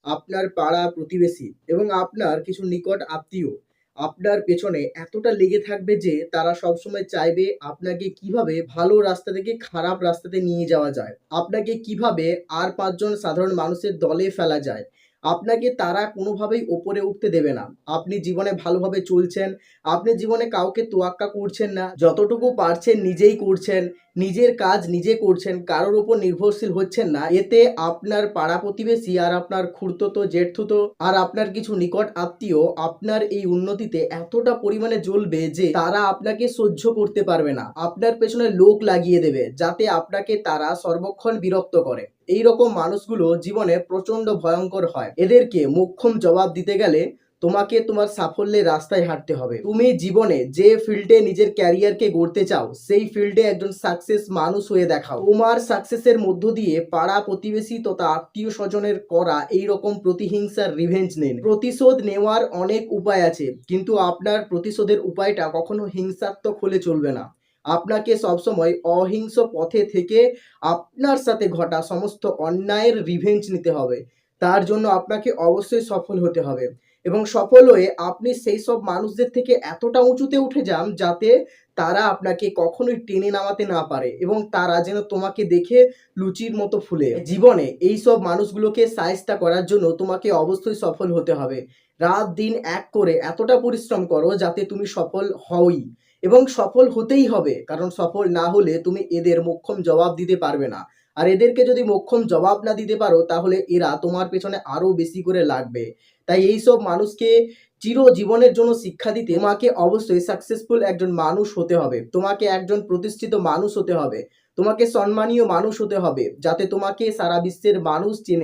আপনার পাড়া প্রতিবেশী এবং আপনার কিছু নিকট আত্মীয় আপনার পেছনে এতটা লেগে থাকবে যে তারা সবসময় চাইবে আপনাকে কিভাবে ভালো রাস্তা থেকে খারাপ রাস্তাতে নিয়ে যাওয়া যায়, আপনাকে কিভাবে আর ৫ জন সাধারণ মানুষের দলে ফেলা যায়। আপনাকে তারা কোনোভাবেই ওপরে উঠতে দেবে না। আপনি জীবনে ভালোভাবে চলছেন, আপনি জীবনে কাউকে তোয়াক্কা করছেন না। যতটুকু পারছেন নিজেই করছেন, নিজের কাজ নিজে করছেন, কারোর উপর নির্ভরশীল হচ্ছেন না। এতে আপনার পাড়া প্রতিবেশী আর আপনার খুড়তুতো, জেঠতুতো আর আপনার কিছু নিকট আত্মীয় আপনার এই উন্নতিতে এতটা পরিমাণে জ্বলবে যে তারা আপনাকে সহ্য করতে পারবে না। আপনার পেছনে লোক লাগিয়ে দেবে যাতে আপনাকে তারা সর্বক্ষণ বিরক্ত করে। এই রকম মানুষগুলো জীবনে প্রচন্ড ভয়ঙ্কর হয়। এদেরকে মোক্ষম জবাব দিতে গেলে তোমাকে তোমার সাফল্যের রাস্তায় হাঁটতে হবে। তুমি জীবনে যে ফিল্ডে নিজের ক্যারিয়ারকে গড়তে চাও সেই ফিল্ডে একজন সাকসেস মানুষ হয়ে দেখাও। তোমার সাকসেসের মধ্য দিয়ে পাড়া প্রতিবেশী তথা আত্মীয় স্বজনের করা এই রকম প্রতিহিংসার রিভেঞ্জ নিন। প্রতিশোধ নেওয়ার অনেক উপায় আছে, কিন্তু আপনার প্রতিশোধের উপায়টা কখনো হিংসাত্মক হলে চলবে না। আপনাকে সবসময় অহিংস পথে থেকে আপনার সাথে ঘটা সমস্ত অন্যায়ের রিভেঞ্জ নিতে হবে। তার জন্য আপনাকে অবশ্যই সফল হতে হবে এবং সফল হয়ে আপনি সেই সব মানুষদের থেকে এতটা উঁচুতে উঠে যান যাতে তারা আপনাকে কখনোই টেনে নামাতে না পারে এবং তারা যেন তোমাকে দেখে লুচির মতো ফুলে। জীবনে এই সব মানুষগুলোকে শায়েস্তা করার জন্য তোমাকে অবশ্যই সফল হতে হবে। রাত দিন এক করে এতটা পরিশ্রম করো যাতে তুমি সফল হওই এবং সফল হতেই হবে, কারণ সফল না হলে তুমি এদের মোক্ষম জবাব দিতে পারবে না। আর এদেরকে যদি মোক্ষম জবাব না দিতে পারো তাহলে এরা তোমার পেছনে আরো বেশি করে লাগবে। তাই এইসব মানুষকে চিরজীবনের জন্য শিক্ষা দিতে তোমাকে অবশ্যই সাকসেসফুল একজন মানুষ হতে হবে, তোমাকে একজন প্রতিষ্ঠিত মানুষ হতে হবে, তোমাকে সম্মানীয় মানুষ হতে হবে যাতে তোমাকে সারা বিশ্বের মানুষ চেনে।